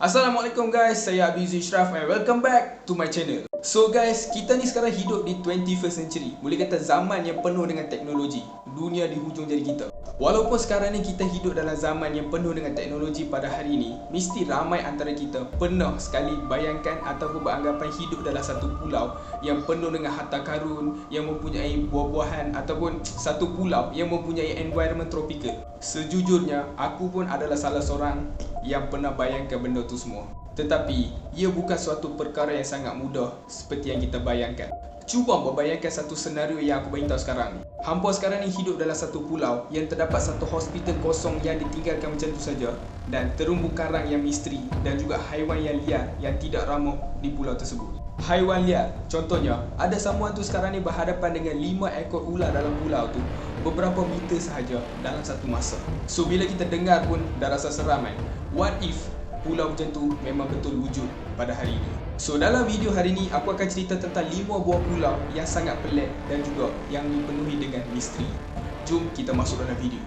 Assalamualaikum guys, saya Abizu Ishraf and welcome back to my channel. So guys, kita ni sekarang hidup di 21st century. Boleh kata zaman yang penuh dengan teknologi. Dunia di hujung jari kita. Walaupun sekarang ni kita hidup dalam zaman yang penuh dengan teknologi pada hari ini, mesti ramai antara kita pernah sekali bayangkan ataupun beranggapan hidup dalam satu pulau yang penuh dengan harta karun, yang mempunyai buah-buahan, ataupun satu pulau yang mempunyai environment tropical. Sejujurnya, aku pun adalah salah seorang yang pernah bayangkan benda tu semua. Tetapi, ia bukan suatu perkara yang sangat mudah seperti yang kita bayangkan. Cuba membayangkan satu senario yang aku beritahu sekarang ni. Hampa sekarang ni hidup dalam satu pulau yang terdapat satu hospital kosong yang ditinggalkan macam tu saja, dan terumbu karang yang misteri dan juga haiwan yang liar yang tidak ramah di pulau tersebut. Haiwan liar, contohnya, ada someone tu sekarang ni berhadapan dengan 5 ekor ular dalam pulau tu beberapa meter sahaja dalam satu masa. So bila kita dengar pun dah rasa seram kan. What if pulau macam tu memang betul wujud pada hari ini? So dalam video hari ini aku akan cerita tentang 5 buah pulau yang sangat pelik dan juga yang dipenuhi dengan misteri. Jom kita masuk dalam video.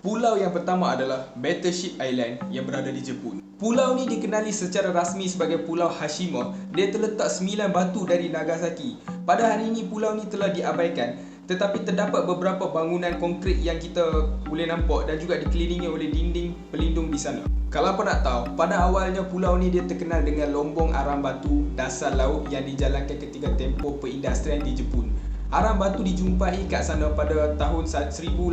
Pulau yang pertama adalah Battleship Island yang berada di Jepun. Pulau ni dikenali secara rasmi sebagai Pulau Hashima. Dia terletak 9 batu dari Nagasaki. Pada hari ini pulau ni telah diabaikan, tetapi terdapat beberapa bangunan konkrit yang kita boleh nampak dan juga dikelilingi oleh dinding pelindung di sana. Kalau apa nak tahu, pada awalnya pulau ni dia terkenal dengan lombong arang batu dasar laut yang dijalankan ketika tempoh perindustrian di Jepun. Arang batu dijumpai kat sana pada tahun 1810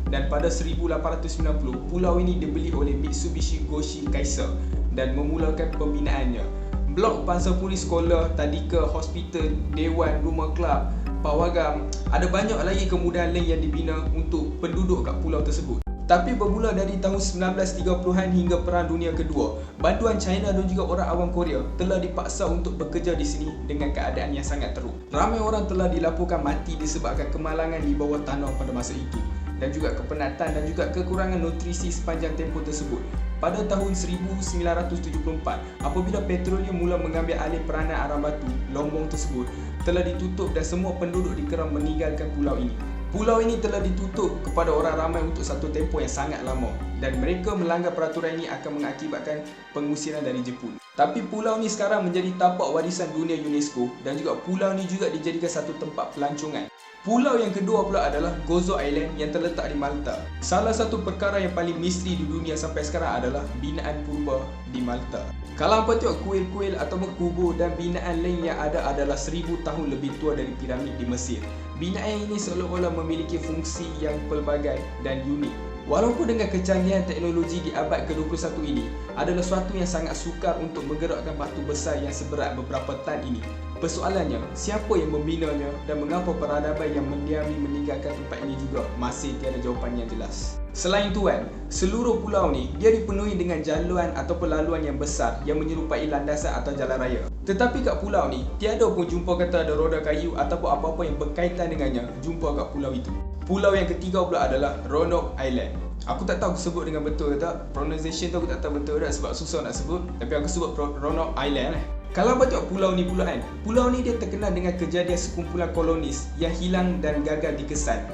dan pada 1890 pulau ini dibeli oleh Mitsubishi Goshi Kaiser dan memulakan pembinaannya. Blok Panzerpuri Sekolah, Tadika Hospital, Dewan, Rumah Kelab, Pawagam, ada banyak lagi kemudahan lain yang dibina untuk penduduk kat pulau tersebut. Tapi bermula dari tahun 1930-an hingga Perang Dunia Kedua, bantuan China dan juga orang awam Korea telah dipaksa untuk bekerja di sini dengan keadaan yang sangat teruk. Ramai orang telah dilaporkan mati disebabkan kemalangan di bawah tanah pada masa itu, dan juga kepenatan dan juga kekurangan nutrisi sepanjang tempoh tersebut. Pada tahun 1974, apabila petroleum mula mengambil alih peranan arang batu, lombong tersebut telah ditutup dan semua penduduk dikerang meninggalkan pulau ini. Pulau ini telah ditutup kepada orang ramai untuk satu tempoh yang sangat lama, dan mereka melanggar peraturan ini akan mengakibatkan pengusiran dari Jepun. Tapi pulau ni sekarang menjadi tapak warisan dunia UNESCO, dan juga pulau ni juga dijadikan satu tempat pelancongan. Pulau yang kedua pula adalah Gozo Island yang terletak di Malta. Salah satu perkara yang paling misteri di dunia sampai sekarang adalah binaan purba di Malta. Kalau hampa tengok kuil-kuil ataupun kubur dan binaan lain yang ada adalah 1000 tahun lebih tua dari piramid di Mesir. Binaan ini seolah-olah memiliki fungsi yang pelbagai dan unik. Walaupun dengan kecanggihan teknologi di abad ke-21 ini adalah suatu yang sangat sukar untuk menggerakkan batu besar yang seberat beberapa tan ini. Persoalannya, siapa yang membinanya dan mengapa peradaban yang mendiami meninggalkan tempat ini juga masih tiada jawapan yang jelas. Selain itu kan, seluruh pulau ni dia dipenuhi dengan jaluan ataupun laluan yang besar yang menyerupai landasan atau jalan raya. Tetapi kat pulau ni, tiada pun jumpa kata ada roda kayu ataupun apa-apa yang berkaitan dengannya jumpa kat pulau itu. Pulau yang ketiga pula adalah Roanoke Island. Aku tak tahu aku sebut dengan betul ke tak, pronunciation tu aku tak tahu betul tak sebab susah nak sebut, tapi aku sebut Roanoke Island . Kalau abang tengok pulau ni pula kan, pulau ni dia terkenal dengan kejadian sekumpulan kolonis yang hilang dan gagal dikesan.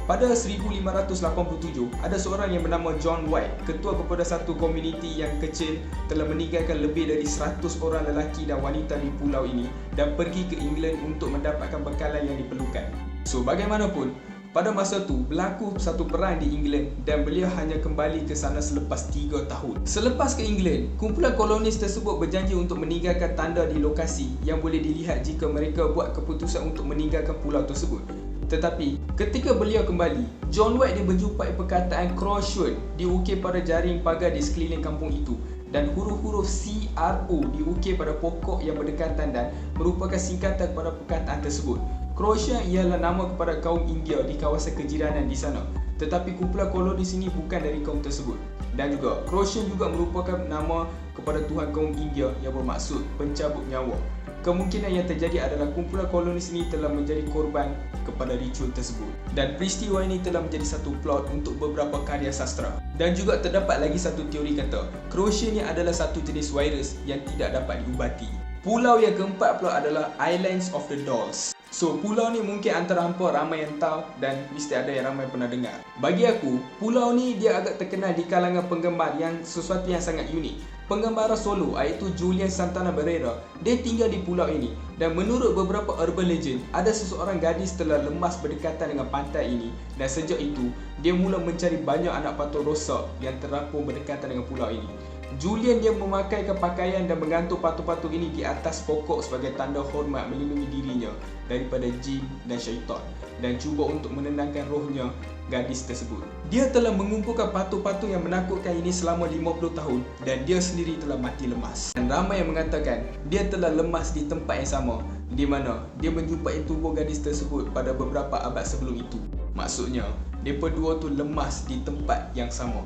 Pada 1587, ada seorang yang bernama John White, ketua kepada satu komuniti yang kecil, telah meninggalkan lebih dari 100 orang lelaki dan wanita di pulau ini dan pergi ke England untuk mendapatkan bekalan yang diperlukan. So bagaimanapun, pada masa tu berlaku satu perang di England dan beliau hanya kembali ke sana selepas 3 tahun. Selepas ke England, kumpulan kolonis tersebut berjanji untuk meninggalkan tanda di lokasi yang boleh dilihat jika mereka buat keputusan untuk meninggalkan pulau tersebut. Tetapi ketika beliau kembali, John White dia berjumpai perkataan Crossroad diukir pada jaring pagar di sekeliling kampung itu, dan huruf-huruf CRO diukir pada pokok yang berdekatan dan merupakan singkatan kepada perkataan tersebut. Croatia ialah nama kepada kaum India di kawasan kejiranan di sana. Tetapi kumpulan kolonis ini bukan dari kaum tersebut. Dan juga Croatia juga merupakan nama kepada Tuhan kaum India yang bermaksud pencabut nyawa. Kemungkinan yang terjadi adalah kumpulan kolonis ini telah menjadi korban kepada ritual tersebut. Dan peristiwa ini telah menjadi satu plot untuk beberapa karya sastra. Dan juga terdapat lagi satu teori kata Croatia ini adalah satu jenis virus yang tidak dapat diubati. Pulau yang keempat pula adalah Islands of the Dolls. So, pulau ni mungkin antara hampa ramai yang tahu dan mesti ada yang ramai pernah dengar. Bagi aku, pulau ni dia agak terkenal di kalangan penggemar yang sesuatu yang sangat unik. Penggembara solo iaitu Julian Santana Barrera, dia tinggal di pulau ini dan menurut beberapa urban legend, ada seseorang gadis telah lemas berdekatan dengan pantai ini dan sejak itu, dia mula mencari banyak anak patung rosak yang terapung berdekatan dengan pulau ini. Julian dia memakaikan pakaian dan menggantung patung-patung ini di atas pokok sebagai tanda hormat melindungi dirinya daripada jin dan syaitan dan cuba untuk menenangkan rohnya gadis tersebut. Dia telah mengumpulkan patung-patung yang menakutkan ini selama 50 tahun dan dia sendiri telah mati lemas. Dan ramai yang mengatakan dia telah lemas di tempat yang sama di mana dia menjumpai tubuh gadis tersebut pada beberapa abad sebelum itu. Maksudnya, mereka dua tu lemas di tempat yang sama.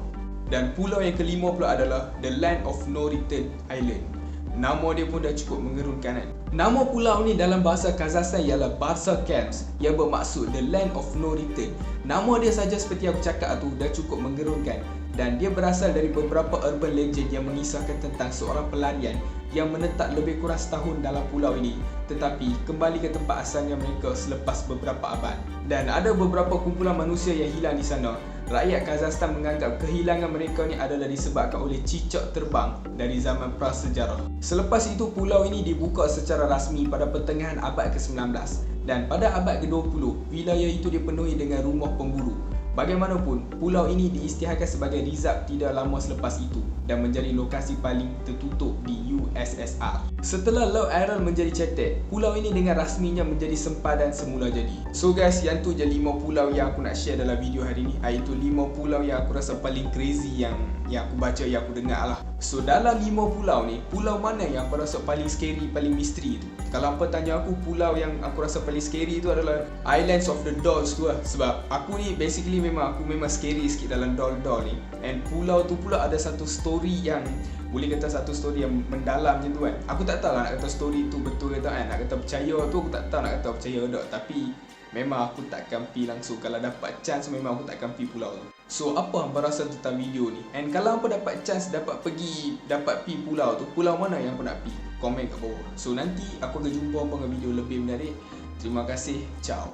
Dan pulau yang kelima pula adalah The Land of No Return Island. Nama dia pun dah cukup menggerunkan kan. Nama pulau ni dalam bahasa Kazakhstan ialah Barsa Camps yang bermaksud The Land of No Return. Nama dia saja seperti aku cakap tu dah cukup menggerunkan dan dia berasal dari beberapa urban legend yang mengisahkan tentang seorang pelarian yang menetap lebih kurang setahun dalam pulau ini tetapi kembali ke tempat asalnya mereka selepas beberapa abad. Dan ada beberapa kumpulan manusia yang hilang di sana. Rakyat Kazakhstan menganggap kehilangan mereka ni adalah disebabkan oleh cicak terbang dari zaman prasejarah. Selepas itu pulau ini dibuka secara rasmi pada pertengahan abad ke-19 dan pada abad ke-20 wilayah itu dipenuhi dengan rumah pemburu. Bagaimanapun, pulau ini diisytiharkan sebagai rizab tidak lama selepas itu dan menjadi lokasi paling tertutup di USSR. Setelah Laut Aral menjadi cetek, pulau ini dengan rasminya menjadi sempadan semula jadi. So guys, yang tu je 5 pulau yang aku nak share dalam video hari ni. Iaitu 5 pulau yang aku rasa paling crazy yang aku baca, yang aku dengar lah. So dalam 5 pulau ni, pulau mana yang aku rasa paling scary, paling misteri tu? Kalau apa tanya aku, pulau yang aku rasa paling scary tu adalah Islands of the Dolls tu lah. Sebab aku ni basically memang scary sikit dalam doll-doll ni. And pulau tu pula ada satu story yang boleh kata satu story yang mendalam macam tu kan. Aku tak tahu lah nak kata story tu betul ke tak kan. Nak kata percaya tu aku tak tahu nak kata percaya ke tak. Tapi memang aku takkan pergi langsung. Kalau dapat chance memang aku takkan pergi pulau tu. So apa hampa rasa tentang video ni? And kalau hampa dapat chance dapat pergi pulau tu, pulau mana yang hampa nak pergi? Komen kat bawah. So nanti aku akan jumpa hampa dengan video lebih menarik. Terima kasih. Ciao.